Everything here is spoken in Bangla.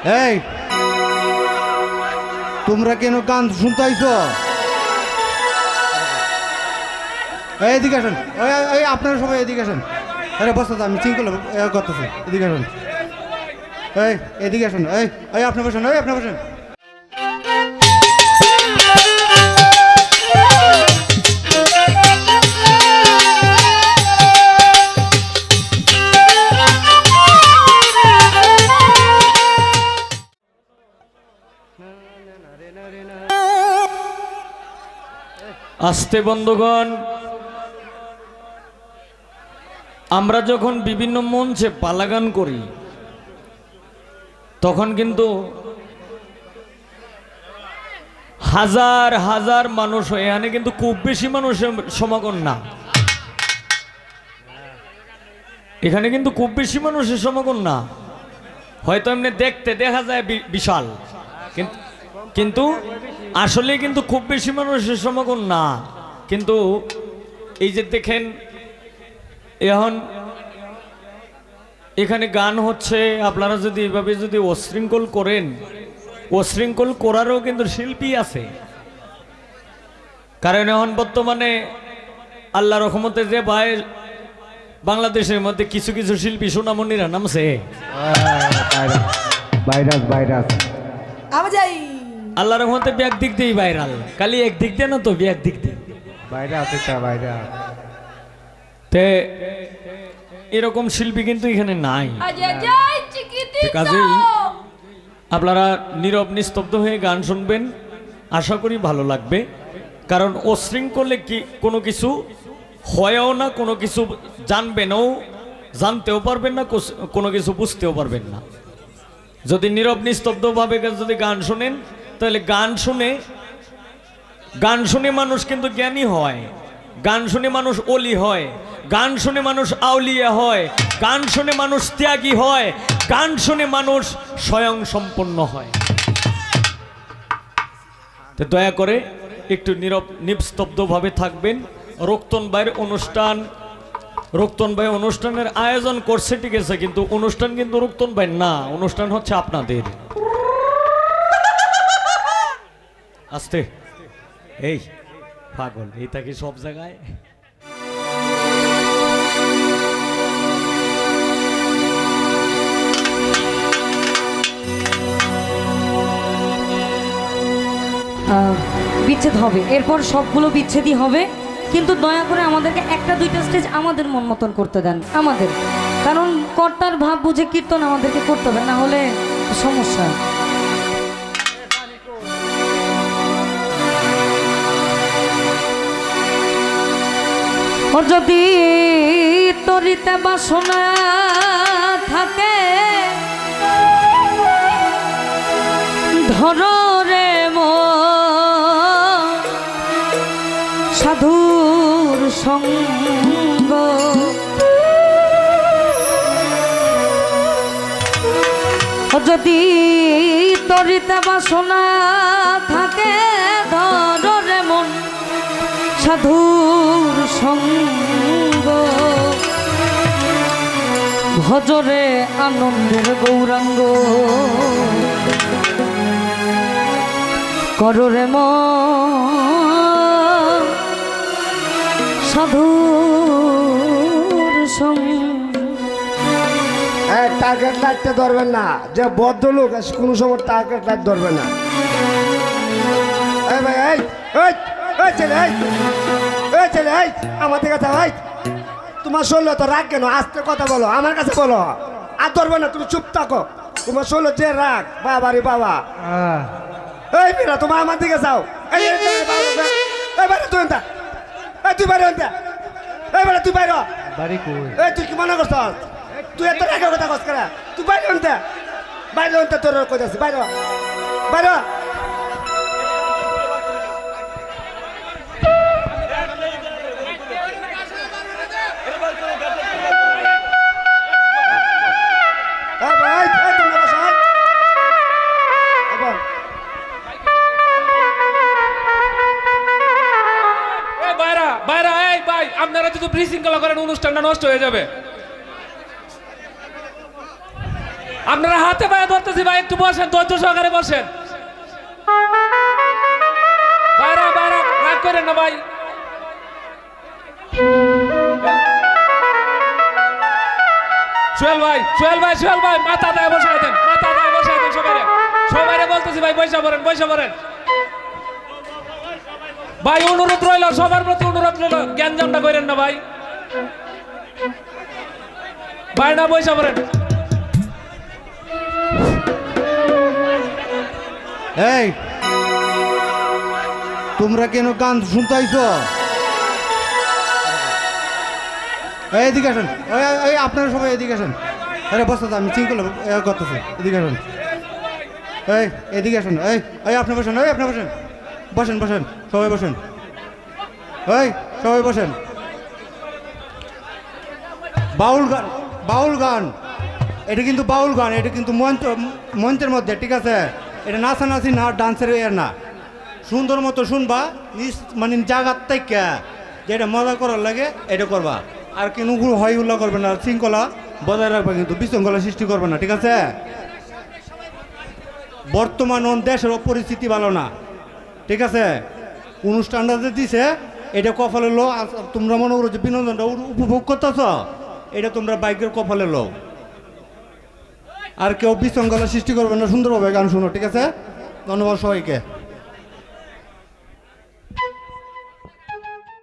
এই তোমরা কেন গান শুনতে আইছো? এদিকে আসেন, ওই আপনারা সবাই এদিকে আসেন। আরে বসতে আমি চিঙ্কল করতেছি, এদিকে আসেন। এদিকে আসেন, এই আপনি বসেন, আপনি বসেন। আস্তে বন্ধুগণ, আমরা যখন বিভিন্ন মঞ্চে পালাগান করি তখন কিন্তু হাজার হাজার মানুষ হয়, এখানে কিন্তু খুব বেশি মানুষের সমাগম না। এখানে কিন্তু খুব বেশি মানুষের সমাগম না, হয়তো এমনি দেখতে দেখা যায় বিশাল, কিন্তু আসলে কিন্তু খুব বেশি মানুষের সমাগম না। কিন্তু এই যে দেখেন এখন এখানে গান হচ্ছে, আপনারা যদি এভাবে যদি অশৃঙ্খল করেন, অশৃঙ্খল করারও কিন্তু শিল্পী আছে। কারণ এখন বর্তমানে আল্লাহ রহমতে যে ভাই বাংলাদেশের মধ্যে কিছু কিছু শিল্পী সোনামণিরা নামছে, আল্লাহ রহমতে ব্যাগ দিক দিয়ে ভাইরাল, খালি এক দিক দিয়ে না তো ব্যাগ দিক দিয়ে তে এরকম শিল্পী কিন্তু এখানে নাই। কাজেই আপনারা নীরব নিস্তব্ধ হয়ে গান শুনবেন, আশা করি ভালো লাগবে। কারণ অশৃঙ্খলে কি কোনো কিছু হয়েও না, কোনো কিছু জানবেনও, জানতেও পারবেন না, কোনো কিছু বুঝতেও পারবেন না। যদি নীরব নিস্তব্ধভাবে যদি গান শোনেন, তাহলে গান শুনে মানুষ কিন্তু জ্ঞানী হয়, গান শুনে মানুষ অলি হয়, গান শুনে মানুষ আউলিয়া হয়, গান শুনে মানুষ ত্যাগী হয়, গান শুনে মানুষ স্বয়ং সম্পন্ন হয়। তো দয়া করে একটু নীরব নিস্তব্ধভাবে থাকবেন। রক্তন ভাই অনুষ্ঠানের আয়োজন করছে ঠিক আছে, কিন্তু অনুষ্ঠান কিন্তু রক্তন ভাই না, অনুষ্ঠান হচ্ছে আপনাদের। আস্তে, এই পাগল এই থাকি সব জায়গায়। বিচ্ছেদ হবে, এরপর সবগুলো বিচ্ছেদই হবে, কিন্তু দয়া করে আমাদেরকে একটা দুইটা স্টেজ আমাদের মন মতন করতে দেন, আমাদের, কারণ কর্তার ভাব বুঝে কীর্তন আমাদেরকে করতে হবে, না হলে সমস্যা। ওর যদি তরিতে বাসনা থাকে ধরো রে সাধুর সঙ্গ, যদি তরিতে বাসনা থাকে ধরো রে মন সাধুর সঙ্গ, ভজরে আনন্দের গৌরাঙ্গ কররে মন সাধুর সঙ্গ। টার্গেট লাইটটা ধরবেন না, যে ভদ্রলোক কোনো সময় টার্গেট লাইট ধরবে না। এই ভাই, এই ছেলে, এই ছেলে, আমার দিকে যাও। তোমার শরীর তো রাগ কেন? আস্তে কথা বলো, আমার কাছে বলো, আর ধরবে না, তুমি চুপ থাকো। তোমার শরীর যে রাগ, বাবা রে বাবা। এই মেয়েরা তোমার আমার দিকে যাও। এই বাইরে তুই আনতা, তুই বাইরে আনতা, এই বাইরে তুই বাইরে। এই তুই কি মনে করছ? তুই এত রাগের কথা কস করা, তুই বাইরে আনতা, বাইরে আনতা, তোর কথা আছে, বাইরে বাইরে। আপনারা যদি বিশৃঙ্খলা করেন অনুষ্ঠানটা নষ্ট হয়ে যাবে। আপনারা হাতে পায়ে ধরতেছি ভাই, একটু বসেন, ধৈর্য সহকারে বসেন। বাইরা বাইরা রাগ করেন না ভাই। সোহেল ভাই, সোহেল ভাই, সোহেল ভাই, মাথা দায় বসাই দেন, মাথা দায় বসাই দেন সবাই, সবাই বলতেছি ভাই, বৈশা পড়েন, বৈশা পড়েন ভাই। অনুরোধ রইল, সবার প্রতি অনুরোধ রইল, জ্ঞানজামটা করেন না ভাই। ভাই না, বৈশা পড়েন। এই তোমরা কেন গান শুনতে আইছো? এদিকে আসেন, ওই আপনারা সবাই এদিকে আসেন। আরে বসতে আমি চিঙ্কল করতেছি, এদিকে আসেন। এদিকে আসেন, আপনি বসেন, আপনি বসেন, বসেন বসেন, সবাই বসেন, সবাই বসেন। বাউল গান, বাউল গান, এটা কিন্তু বাউল গান, এটা কিন্তু মঞ্চের মধ্যে, ঠিক আছে? এটা নাচানাচি না, ডান্সের এর না। সুন্দর মতো শুনবা, মানে জাগার থেকে যেটা মজা করার লাগে এটা করবা, আর কেন হয় উল্লা করবে না, শৃঙ্খলা বজায় রাখবে, কিন্তু বিশৃঙ্খলা সৃষ্টি করবে না, ঠিক আছে? বর্তমান দেশের পরিস্থিতি ভালো না, ঠিক আছে? অনুষ্ঠানটা যে দিছে এটা কপালে লো, তোমরা মনে করো যে বিনোদনটা উপভোগ করতেছ, এটা তোমরা বাইকের কপালে লো। আর কেউ বিশৃঙ্খলা সৃষ্টি করবে না, সুন্দরভাবে গান শুনো, ঠিক আছে? ধন্যবাদ সবাইকে।